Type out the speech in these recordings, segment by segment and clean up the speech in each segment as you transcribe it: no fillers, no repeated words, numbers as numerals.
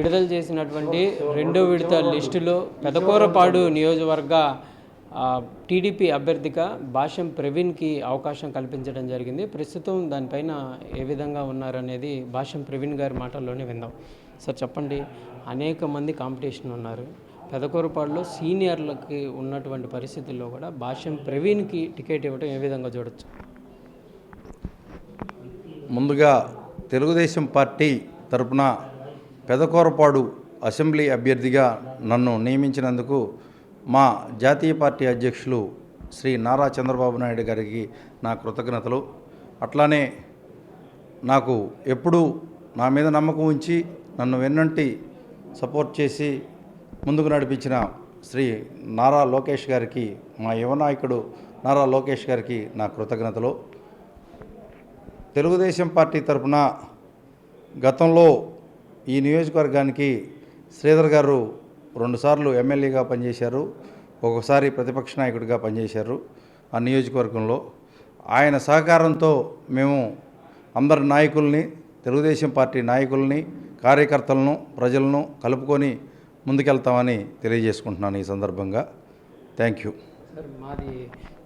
విడుదల చేసినటువంటి రెండో విడత లిస్టులో పెదకూరపాడు నియోజకవర్గ టీడీపీ అభ్యర్థిగా భాష్యం ప్రవీణ్కి అవకాశం కల్పించడం జరిగింది. ప్రస్తుతం దానిపైన ఏ విధంగా ఉన్నారనేది భాష్యం ప్రవీణ్ గారి మాటల్లోనే విందాం. సార్ చెప్పండి, అనేక మంది కాంపిటీషన్ ఉన్నారు. పెదకూరపాడులో సీనియర్లకి ఉన్నటువంటి పరిస్థితుల్లో కూడా భాష్యం ప్రవీణ్కి టికెట్ ఇవ్వడం ఏ విధంగా చూడొచ్చు? ముందుగా తెలుగుదేశం పార్టీ తరపున పెదకూరపాడు అసెంబ్లీ అభ్యర్థిగా నన్ను నియమించినందుకు మా జాతీయ పార్టీ అధ్యక్షులు శ్రీ నారా చంద్రబాబు నాయుడు గారికి నా కృతజ్ఞతలు. అట్లానే నాకు ఎప్పుడూ నా మీద నమ్మకం ఉంచి నన్ను వెన్నంటి సపోర్ట్ చేసి ముందుకు నడిపించిన శ్రీ నారా లోకేష్ గారికి, మా యువ నాయకుడు నారా లోకేష్ గారికి నా కృతజ్ఞతలు. తెలుగుదేశం పార్టీ తరపున గతంలో ఈ నియోజకవర్గానికి శ్రీధర్ గారు 2 సార్లు ఎమ్మెల్యేగా పనిచేశారు, ఒకసారి ప్రతిపక్ష నాయకుడిగా పనిచేశారు ఆ నియోజకవర్గంలో. ఆయన సహకారంతో మేము అందరి నాయకుల్ని, తెలుగుదేశం పార్టీ నాయకుల్ని, కార్యకర్తలను, ప్రజలను కలుపుకొని ముందుకెళ్తామని తెలియజేసుకుంటున్నాను ఈ సందర్భంగా. Thank you. సార్, మాది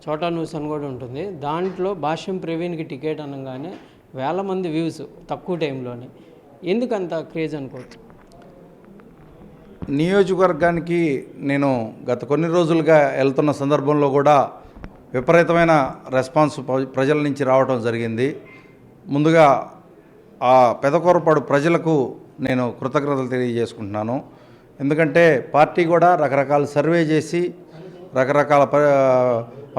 చోటా న్యూస్ అని కూడా ఉంటుంది. దాంట్లో భాష్యం ప్రవీణ్కి టికెట్ అనగానే వేల మంది వ్యూస్ తక్కువ టైంలోనే, ఎందుకంత క్రేజ్ అనుకోవచ్చు? నియోజకవర్గానికి నేను గత కొన్ని రోజులుగా వెళ్తున్న సందర్భంలో కూడా విపరీతమైన రెస్పాన్స్ ప్రజల నుంచి రావడం జరిగింది. ముందుగా ఆ పెదకూరపాడు ప్రజలకు నేను కృతజ్ఞతలు తెలియజేసుకుంటున్నాను. ఎందుకంటే పార్టీ కూడా రకరకాల సర్వే చేసి రకరకాల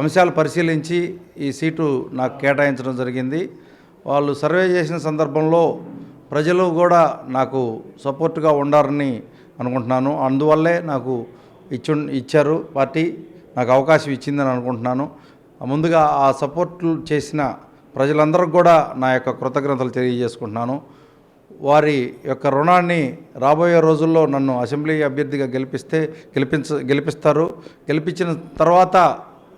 అంశాలు పరిశీలించి ఈ సీటు నాకు కేటాయించడం జరిగింది. వాళ్ళు సర్వే చేసిన సందర్భంలో ప్రజలు కూడా నాకు సపోర్ట్గా ఉండాలని అనుకుంటున్నాను. అందువల్లే నాకు ఇచ్చారు, పార్టీ నాకు అవకాశం ఇచ్చిందని అనుకుంటున్నాను. ముందుగా ఆ సపోర్ట్లు చేసిన ప్రజలందరికీ కూడా నా యొక్క కృతజ్ఞతలు తెలియజేసుకుంటున్నాను. వారి యొక్క రుణాన్ని రాబోయే రోజుల్లో నన్ను అసెంబ్లీ అభ్యర్థిగా గెలిపిస్తారు. గెలిపించిన తర్వాత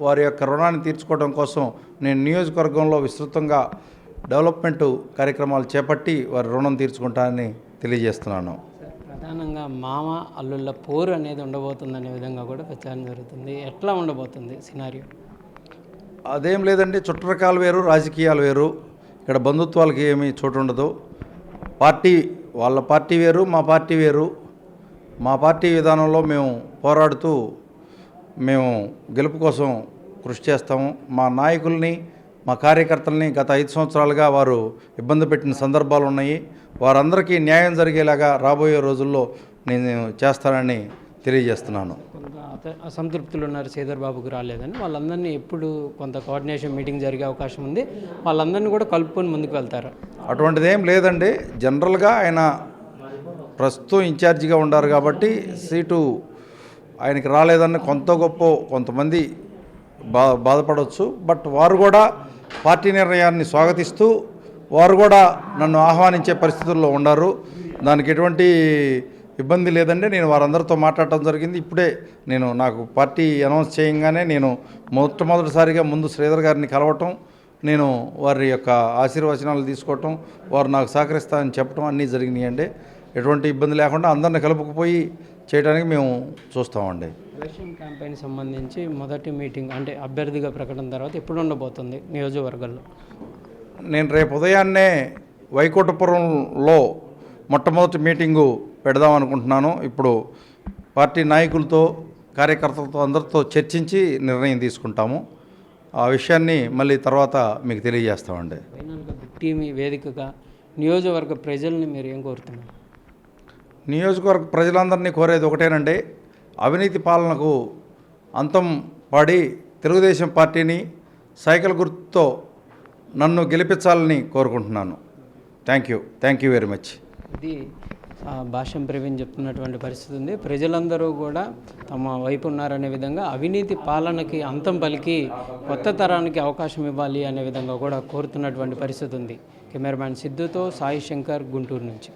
వారి యొక్క రుణాన్ని తీర్చుకోవడం కోసం నేను నియోజకవర్గంలో విస్తృతంగా డెవలప్మెంట్ కార్యక్రమాలు చేపట్టి వారి రుణం తీర్చుకుంటానని తెలియజేస్తున్నాను. ప్రధానంగా మామ అల్లుళ్ళ పోరు అనేది ఉండబోతుందనే విధంగా కూడా ప్రచారం జరుగుతుంది. ఎట్లా ఉండబోతుంది సినారియో? అదేం లేదండి, చుట్టరకాలు వేరు, రాజకీయాలు వేరు. ఇక్కడ బంధుత్వాలకి ఏమీ చోటు ఉండదు. పార్టీ వాళ్ళ పార్టీ వేరు, మా పార్టీ వేరు. మా పార్టీ విధానంలో మేము పోరాడుతూ మేము గెలుపు కోసం కృషి చేస్తాము. మా నాయకుల్ని, మా కార్యకర్తల్ని గత 5 సంవత్సరాలుగా వారు ఇబ్బంది పెట్టిన సందర్భాలు ఉన్నాయి. వారందరికీ న్యాయం జరిగేలాగా రాబోయే రోజుల్లో నేను చేస్తానని తెలియజేస్తున్నాను. కొంత అసంతృప్తులు ఉన్నారు, శ్రీధర్ బాబుకు రాలేదని. వాళ్ళందరినీ ఎప్పుడు కొంత కోఆర్డినేషన్ మీటింగ్ జరిగే అవకాశం ఉంది, వాళ్ళందరినీ కూడా కలుపుకొని ముందుకు వెళ్తారు? అటువంటిది ఏం లేదండి. జనరల్గా ఆయన ప్రస్తుతం ఇన్ఛార్జిగా ఉన్నారు కాబట్టి సీటు ఆయనకి రాలేదని కొంతమంది బాధపడవచ్చు. బట్ వారు కూడా పార్టీ నిర్ణయాన్ని స్వాగతిస్తూ వారు కూడా నన్ను ఆహ్వానించే పరిస్థితుల్లో ఉన్నారు. దానికి ఎటువంటి ఇబ్బంది లేదండి. నేను వారందరితో మాట్లాడటం జరిగింది. ఇప్పుడే నాకు పార్టీ అనౌన్స్ చేయంగానే నేను మొట్టమొదటిసారిగా ముందు శ్రీధర్ గారిని కలవటం, నేను వారి యొక్క ఆశీర్వచనాలు తీసుకోవటం, వారు నాకు సహకరిస్తారని చెప్పడం అన్నీ జరిగినాయండి. ఎటువంటి ఇబ్బంది లేకుండా అందరిని కలుపుకుపోయి చేయడానికి మేము చూస్తామండి. ఎలక్షన్ క్యాంపెయిన్ సంబంధించి మొదటి మీటింగ్ అంటే అభ్యర్థిగా ప్రకటన తర్వాత ఎప్పుడు ఉండబోతుంది నియోజకవర్గాల్లో? నేను రేపు ఉదయాన్నే వైకుంఠపురంలో మొట్టమొదటి మీటింగు పెడదాం అనుకుంటున్నాను. ఇప్పుడు పార్టీ నాయకులతో, కార్యకర్తలతో అందరితో చర్చించి నిర్ణయం తీసుకుంటాము. ఆ విషయాన్ని మళ్ళీ తర్వాత మీకు తెలియజేస్తామండి. ఫైనల్గా టీవీ వేదికగా నియోజకవర్గ ప్రజల్ని మీరు ఏం కోరుతున్నారు? నియోజకవర్గ ప్రజలందరినీ కోరేది ఒకటేనండి, అవినీతి పాలనకు అంతం పాడి తెలుగుదేశం పార్టీని సైకిల్ గుర్తుతో నన్ను గెలిపించాలని కోరుకుంటున్నాను. Thank you very much. ఇది భాష్యం ప్రవీణ్ చెప్తున్నటువంటి పరిస్థితి ఉంది. ప్రజలందరూ కూడా తమ వైపు ఉన్నారనే విధంగా అవినీతి పాలనకి అంతం పలికి కొత్త తరానికి అవకాశం ఇవ్వాలి అనే విధంగా కూడా కోరుతున్నటువంటి పరిస్థితి ఉంది. కెమెరామ్యాన్ సిద్ధుతో సాయి శంకర్, గుంటూరు నుంచి.